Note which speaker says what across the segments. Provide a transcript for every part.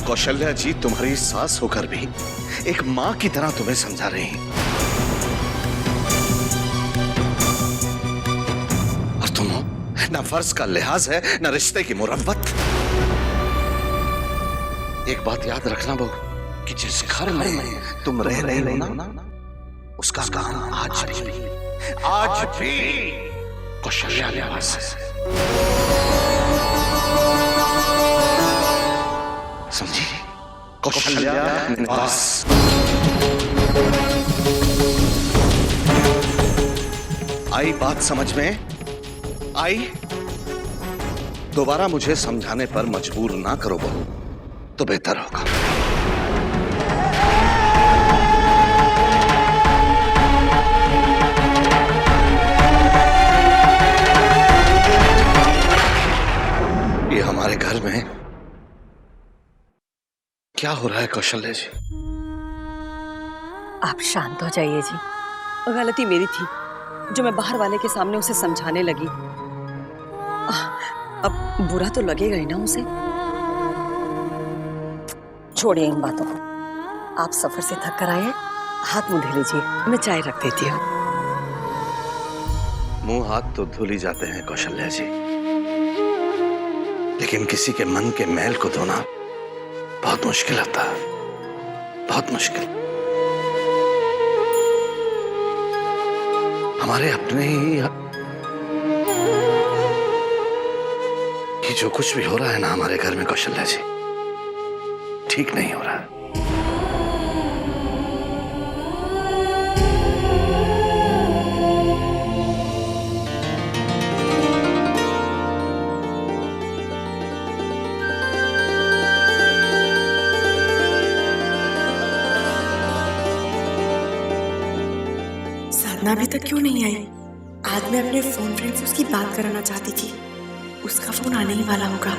Speaker 1: कौशल्या जी तुम्हारी सास होकर भी एक मां की तरह तुम्हें समझा रही हैं। और तुम हो, ना फर्ज का लिहाज है, ना रिश्ते की मुरव्वत। एक बात याद रखना बहू, कि जिस घर में तुम रह रही हो ना, उसका काम आज भी कौशल्या निवास है। समझी? कौशल्या निवास। आई बात समझ में? आई? दोबारा मुझे समझाने पर मजबूर ना करो बहू, तो बेहतर होगा। ये हमारे घर में क्या हो रहा है कौशल्या जी?
Speaker 2: आप शांत हो जाइए जी। गलती मेरी थी जो मैं बाहर वाले के सामने उसे समझाने लगी। अब बुरा तो लगेगा ही ना उसे। छोड़िए इन बातों को। आप सफर से थक कर आए, हाथ मुंह धो लीजिए, मैं चाय रख देती हूँ।
Speaker 1: मुंह हाथ तो धुल ही जाते हैं कौशल्या जी, लेकिन किसी के मन के मैल को धोना बहुत मुश्किल होता है, बहुत मुश्किल। हमारे अपने ही ये जो कुछ भी हो रहा है ना हमारे घर में कौशल्या जी, ठीक नहीं हो रहा है।
Speaker 3: साधना अभी तक क्यों नहीं आई? आज मैं अपने फोन फ्रेंड से उसकी बात कराना चाहती थी। उसका फोन आने ही वाला होगा।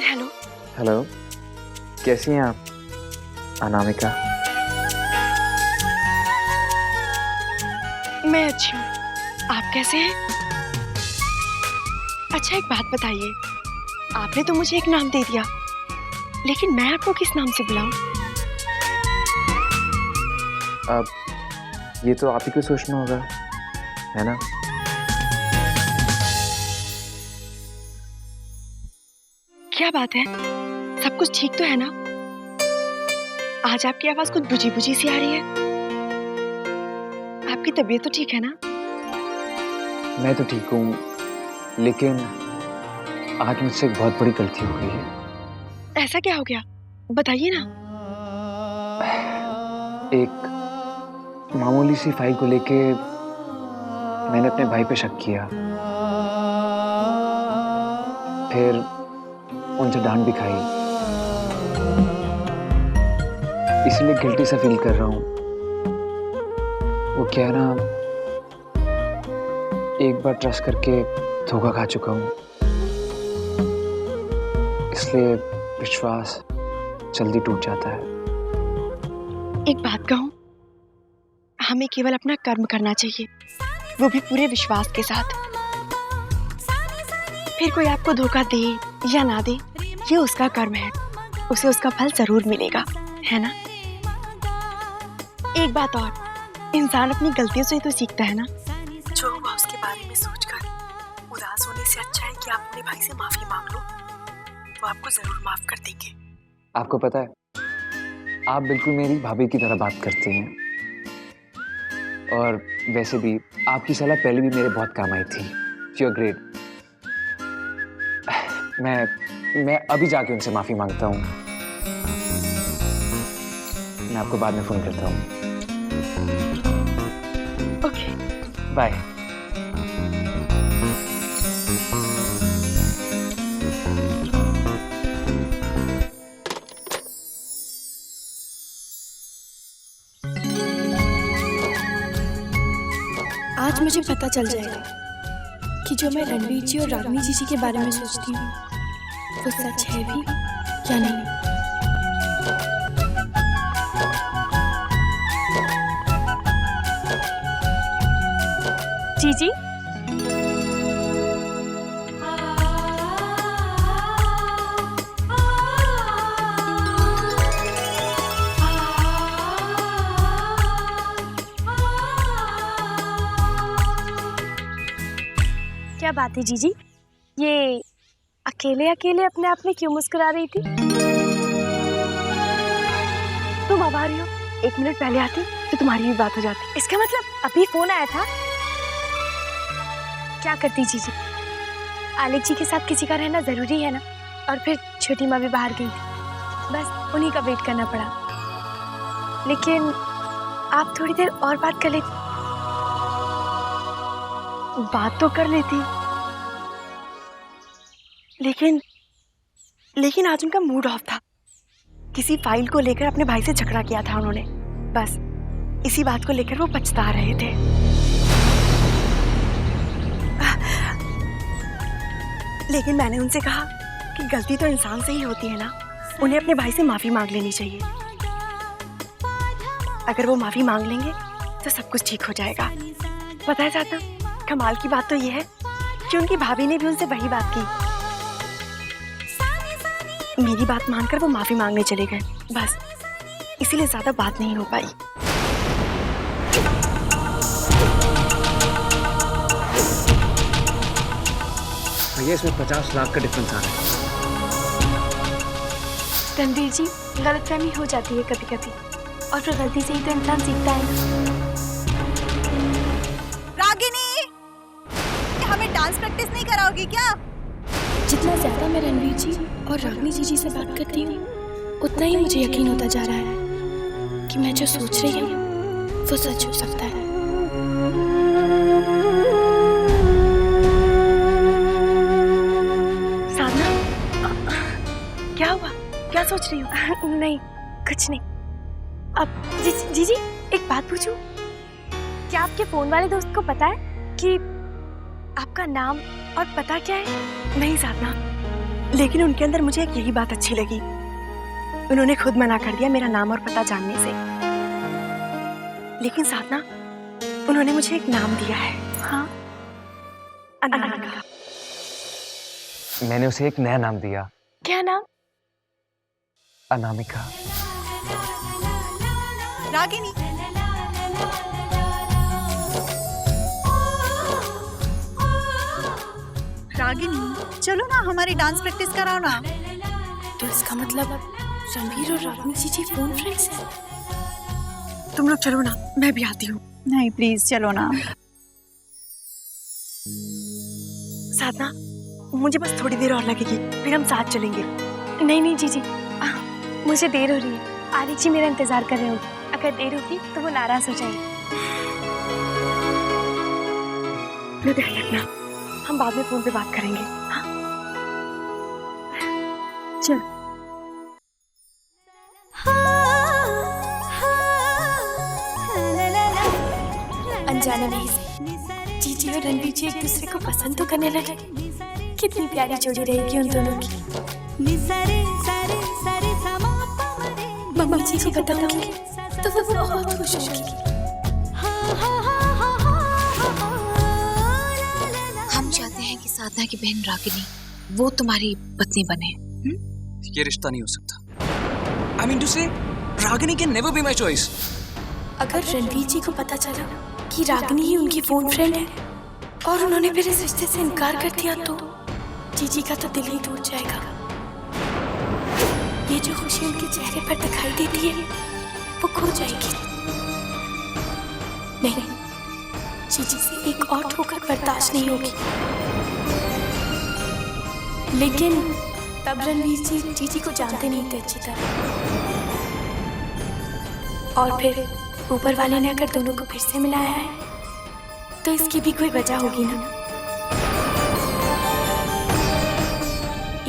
Speaker 3: हेलो।
Speaker 4: हेलो, कैसी हैं आप अनामिका?
Speaker 3: मैं अच्छी हूँ, आप कैसे हैं? अच्छा एक बात बताइए, आपने तो मुझे एक नाम दे दिया, लेकिन मैं आपको किस नाम से बुलाऊं?
Speaker 4: अब ये तो आप ही को सोचना होगा, है ना?
Speaker 3: क्या बात है, सब कुछ ठीक तो है ना? आज आपकी आवाज कुछ बुझी बुझी सी आ रही है। आपकी तबीयत तो ठीक है ना?
Speaker 4: मैं तो ठीक हूँ, लेकिन आज मुझसे एक बहुत बड़ी गलती हो गई है।
Speaker 3: ऐसा क्या हो गया, बताइए ना।
Speaker 4: एक मामूली सी फाइल को लेके मैंने अपने भाई पे शक किया, फिर उनसे डांट भी खाई, इसलिए गिल्टी सा फील कर रहा हूँ। वो क्या है ना, एक बार ट्रस्ट करके धोखा खा चुका हूँ, इसलिए विश्वास जल्दी टूट जाता है।
Speaker 3: एक बात कहूं, हमें केवल अपना कर्म करना चाहिए, वो भी पूरे विश्वास के साथ। फिर कोई आपको धोखा दे या ना दे, ये उसका कर्म है, उसे उसका फल जरूर मिलेगा, है ना? एक बात और, इंसान अपनी गलतियों से ही तो सीखता है ना। जो हुआ उसके बारे में सोचकर उदास होने से अच्छा है कि आप अपने भाई से माफी मांग लो, वो आपको जरूर माफ कर देंगे।
Speaker 4: आपको पता है, आप बिल्कुल मेरी भाभी की तरह बात करती हैं, और वैसे भी आपकी सलाह पहले भी मेरे बहुत काम आई थी। You are great. मैं अभी जाके उनसे माफी मांगता हूँ। मैं आपको बाद में फोन करता हूँ।
Speaker 3: Okay,
Speaker 4: bye.
Speaker 3: आज मुझे पता चल जाएगा कि जो मैं रणवीर जी और रागिनी जी के बारे में सोचती हूँ वो सच है भी या नहीं। जी क्या बात है जीजी, ये अकेले अकेले अपने आप में क्यों मुस्कुरा रही थी? तुम अब आ रही हो, 1 मिनट पहले आती तो तुम्हारी भी बात हो जाती। इसका मतलब अभी फोन आया था? क्या करती जीजी, आलिक जी के साथ किसी का रहना जरूरी है ना। और फिर छोटी माँ भी बाहर गई थी, बस उन्हीं का वेट करना पड़ा। लेकिन आप थोड़ी देर और बात कर लेती। बात तो कर लेती, लेकिन आज उनका मूड ऑफ था। किसी फाइल को लेकर अपने भाई से झगड़ा किया था उन्होंने, बस इसी बात को लेकर वो पछता रहे थे। लेकिन मैंने उनसे कहा कि गलती तो इंसान से ही होती है ना, उन्हें अपने भाई से माफी मांग लेनी चाहिए। अगर वो माफी मांग लेंगे तो सब कुछ ठीक हो जाएगा। पता है साथना, कमाल की बात तो ये है कि उनकी भाभी ने भी उनसे वही बात की। मेरी बात मानकर वो माफी मांगने चले गए, बस इसीलिए ज्यादा बात नहीं हो पाई।
Speaker 4: भैया इसमें 50 लाख का डिफरेंस आ रहा है।
Speaker 3: रणवीर जी, गलतफहमी हो जाती है कभी कभी, और फिर गलती से ही तो इंसान सीखता है ना।
Speaker 5: रागिनी, हमें डांस प्रैक्टिस नहीं कराओगी क्या?
Speaker 3: जितना ज्यादा मैं रणवीर जी और रागिनी जी से बात करती हूँ, उतना ही मुझे यकीन होता जा रहा है कि मैं जो सोच रही हूँ वो सच हो सकता है। साधना, क्या हुआ? क्या सोच रही हो? नहीं, कुछ नहीं। अब जी, एक बात पूछूं? क्या आपके फोन वाले दोस्त को पता है कि आपका नाम और पता क्या है? नहीं साधना, लेकिन उनके अंदर मुझे एक यही बात अच्छी लगी। उन्होंने खुद मना कर दिया मेरा नाम और पता जानने से। लेकिन साधना, उन्होंने मुझे एक नाम दिया है। हाँ, अनामिका।
Speaker 4: मैंने उसे एक नया नाम दिया।
Speaker 3: क्या नाम?
Speaker 4: अनामिका।
Speaker 5: रागिनी, रागिनी, चलो ना, हमारी डांस प्रैक्टिस कराओ ना।
Speaker 3: तो इसका मतलब रणवीर और रागिनी जी फोन फ्रेंड्स हैं। तुम लोग चलो ना, मैं भी आती हूँ।
Speaker 5: नहीं प्लीज चलो ना।
Speaker 3: साधना, मुझे बस थोड़ी देर और लगेगी, फिर हम साथ चलेंगे। नहीं जीजी, मुझे देर हो रही है। आलिक जी मेरा इंतजार कर रहे होंगे, अगर देर होगी तो वो नाराज हो जाएंगे। ध्यान रखना, हम बाद में फोन पे बात करेंगे। हाँ, चल। अनजाने में ही जीजी और रणवीर जी एक दूसरे को पसंद तो करने लगे। कितनी प्यारी जोड़ी रहेगी उन दोनों की। मम्मी जी को बताऊंगी तो वो बहुत खुश होगी।
Speaker 6: हम चाहते हैं कि साधना की बहन रागिनी वो तुम्हारी पत्नी बने।
Speaker 7: ये रिश्ता नहीं हो सकता। I mean to say, Ragini can never be my choice.
Speaker 3: अगर रणवीर जी को पता चला कि रागिनी ही उनकी फोन फ्रेंड है और उन्होंने फिर इस रिश्ते से इनकार कर दिया तो जीजी का तो दिल ही टूट जाएगा। ये जो खुशी उनके चेहरे पर दिखाई देती है वो खो जाएगी। नहीं, जीजी से एक और ठोकर बर्दाश्त नहीं होगी। लेकिन तब रणवीर जी जीजी को जानते नहीं थे अच्छी तरह, और फिर ऊपर वाले ने अगर दोनों को फिर से मिलाया है तो इसकी भी कोई वजह होगी ना।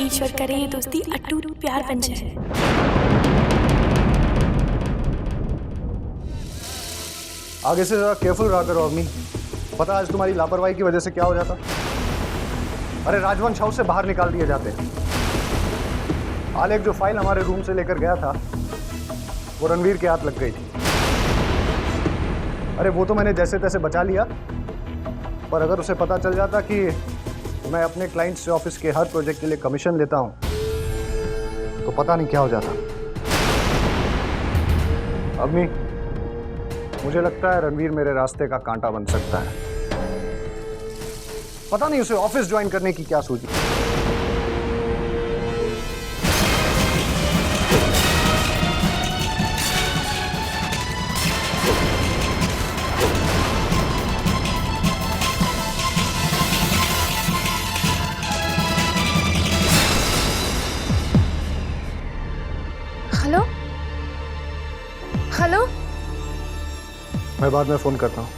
Speaker 3: ईश्वर करे ये दोस्ती अटूट प्यार बन जाए।
Speaker 8: आगे से जरा केयरफुल रहा करो अम्मी, पता आज तुम्हारी लापरवाही की वजह से क्या हो जाता? अरे राजवंश हाउस से बाहर निकाल दिए जाते। आलेख जो फाइल हमारे रूम से लेकर गया था वो रणवीर के हाथ लग गई थी। अरे वो तो मैंने जैसे तैसे बचा लिया, पर अगर उसे पता चल जाता कि मैं अपने क्लाइंट से ऑफिस के हर प्रोजेक्ट के लिए कमीशन लेता हूं तो पता नहीं क्या हो जाता। अम्मी, मुझे लगता है रणवीर मेरे रास्ते का कांटा बन सकता है। पता नहीं उसे ऑफिस ज्वाइन करने की क्या सूझी।
Speaker 3: हेलो हेलो,
Speaker 8: मैं बाद में फोन करता हूं।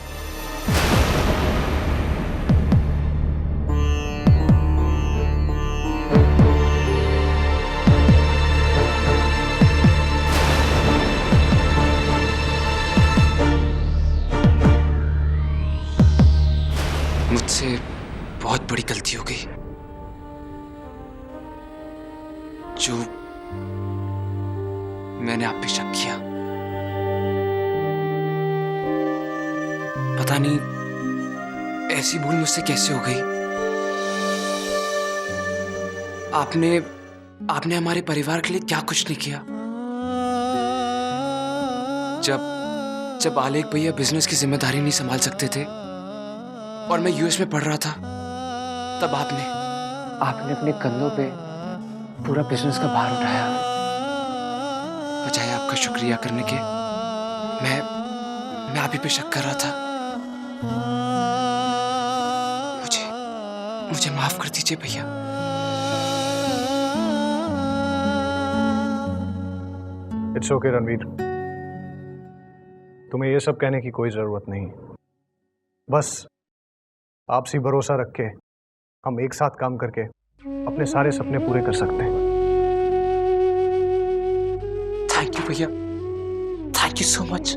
Speaker 7: मुझसे बहुत बड़ी गलती हो गई। जो मैंने आप पे शक किया, पता नहीं ऐसी भूल मुझसे कैसे हो गई। आपने हमारे परिवार के लिए क्या कुछ नहीं किया। जब आलेख भैया बिजनेस की जिम्मेदारी नहीं संभाल सकते थे और मैं यूएस में पढ़ रहा था, तब आपने
Speaker 4: अपने कंधों पे पूरा बिजनेस का भार उठाया।
Speaker 7: बजाय आपका शुक्रिया करने के मैं आप ही पे शक कर रहा था। मुझे माफ कर दीजिए भैया।
Speaker 8: इट्स ओके रणवीर, तुम्हें ये सब कहने की कोई जरूरत नहीं। बस आपसी भरोसा रख के हम एक साथ काम करके अपने सारे सपने पूरे कर सकते हैं।
Speaker 7: थैंक यू भैया, thank you so much.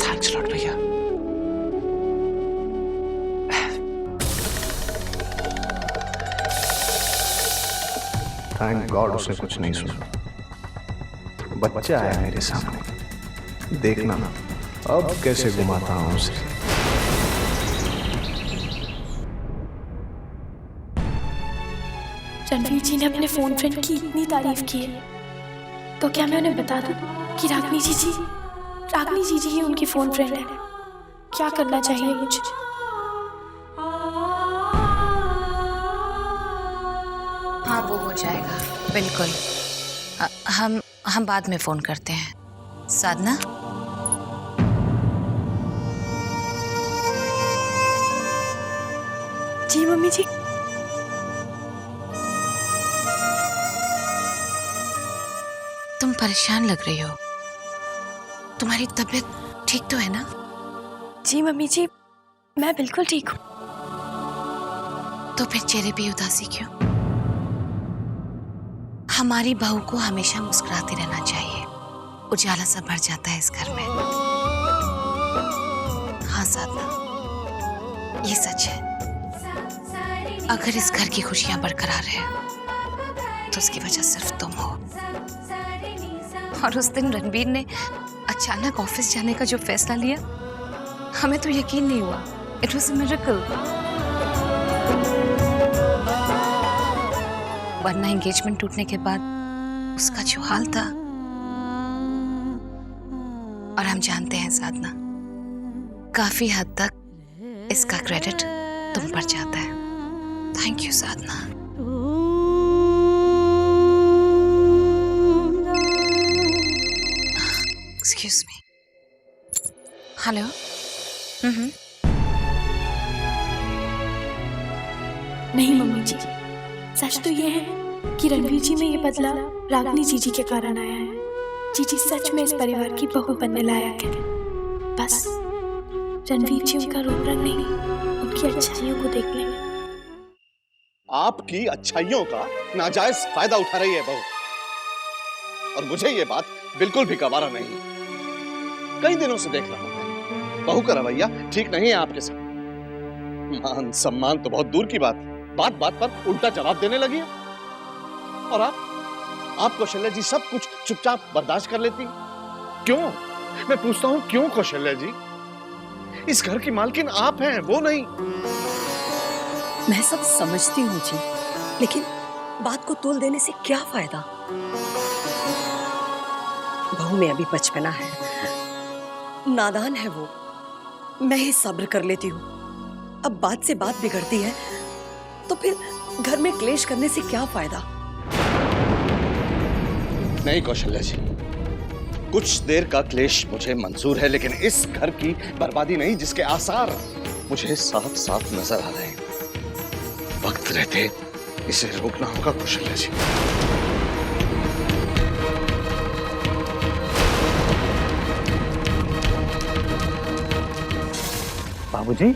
Speaker 7: Thanks lot भैया।
Speaker 8: थैंक गॉड उसने कुछ नहीं सुना। बच्चा आया मेरे सामने, देखना अब कैसे घुमाता हूं उसे।
Speaker 3: रणवीर जी ने अपने फोन फ्रेंड की इतनी तारीफ की है, तो क्या मैं उन्हें बता दूं कि रागनी जी ही उनकी फोन फ्रेंड है? क्या करना चाहिए मुझे?
Speaker 6: हाँ, वो हो जाएगा बिल्कुल। हम बाद में फोन करते हैं। साधना,
Speaker 3: जी मम्मी जी।
Speaker 6: तुम परेशान लग रही हो। तुम्हारी तबीयत ठीक तो है ना?
Speaker 3: जी मम्मी जी, मैं बिल्कुल ठीक हूँ।
Speaker 6: तो फिर चेहरे पे उदासी क्यों? हमारी बहू को हमेशा मुस्कुराते रहना चाहिए। उजाला सा भर जाता है इस घर में। हाँ साधना, ये सच है। अगर इस घर की खुशियां बरकरार है तो उसकी वजह सिर्फ तुम हो। और उस दिन रणवीर ने अचानक ऑफिस जाने का जो फैसला लिया, हमें तो यकीन नहीं हुआ। It was a miracle. वरना एंगेजमेंट टूटने के बाद उसका जो हाल था। और हम जानते हैं साधना, काफी हद तक इसका क्रेडिट तुम पर जाता है। Thank you Sadhana. Excuse me. Hello.
Speaker 3: नहीं मम्मी जी, सच तो ये है कि रणवीर जी में ये बदलाव रागनी जीजी के कारण आया है। जीजी सच में इस परिवार की बहू बनने लायक है। बस रणवीर जी उनका रूप रंग नहीं, उनकी अच्छाइयों को देख लें।
Speaker 1: आपकी अच्छाइयों का नाजायज फायदा उठा रही है बहू, और मुझे ये बात बिल्कुल भी गवारा नहीं। कई दिनों से देख रहा हूं बहू का रवैया ठीक नहीं है आपके साथ। मान सम्मान तो बहुत दूर की बात, बात बात पर उल्टा जवाब देने लगी है। और आप कौशल्या जी सब कुछ चुपचाप बर्दाश्त कर लेती हैं। क्यों? मैं पूछता हूं क्यों कौशल्या जी? इस घर की मालकिन आप हैं, वो नहीं।
Speaker 2: मैं सब समझती हूँ जी, लेकिन बात को तोल देने से क्या फायदा? बहू में अभी बचपना है, नादान है वो। मैं ही सब्र कर लेती हूँ। अब बात से बात बिगड़ती है तो फिर घर में क्लेश करने से क्या फायदा?
Speaker 1: नहीं कौशल्या जी, कुछ देर का क्लेश मुझे मंजूर है, लेकिन इस घर की बर्बादी नहीं जिसके आसार मुझे साफ साफ नजर आ रहे हैं। वक्त रहते इसे रोकना होगा कौशल्या जी।
Speaker 4: बाबूजी,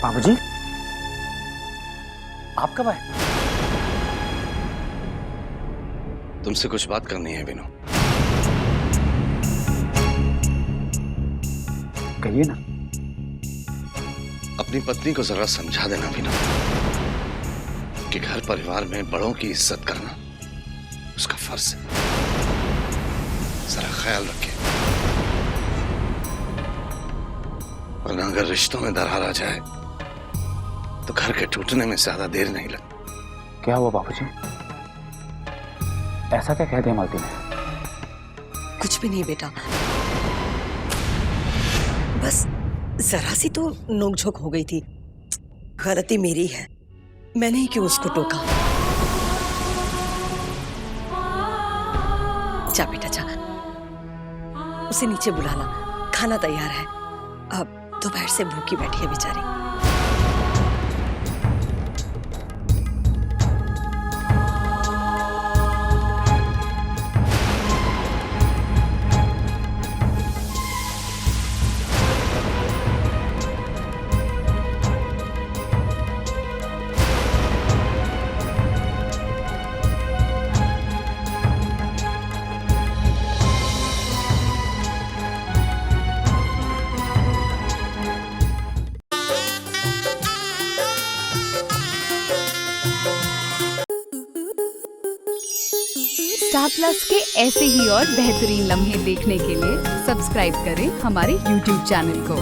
Speaker 4: बाबूजी, आप कब आए?
Speaker 1: तुमसे कुछ बात करनी है विनो।
Speaker 4: कहिए ना।
Speaker 1: अपनी पत्नी को जरा समझा देना विनो कि घर परिवार में बड़ों की इज्जत करना उसका फर्ज है। जरा ख्याल रखे, वरना अगर रिश्तों में दरार आ जाए तो घर के टूटने में ज्यादा देर नहीं लगती।
Speaker 4: क्या हुआ बाबूजी? ऐसा क्या कह दिया मालती ने?
Speaker 2: कुछ भी नहीं बेटा, बस जरा सी तो नोकझोंक हो गई थी। गलती मेरी है, मैंने ही क्यों उसको टोका। जा बेटा जा, उसे नीचे बुलाना, खाना तैयार है। अब दोपहर से भूखी बैठी है बेचारी।
Speaker 9: स्टार प्लस के ऐसे ही और बेहतरीन लम्हे देखने के लिए सब्सक्राइब करें हमारे YouTube चैनल को।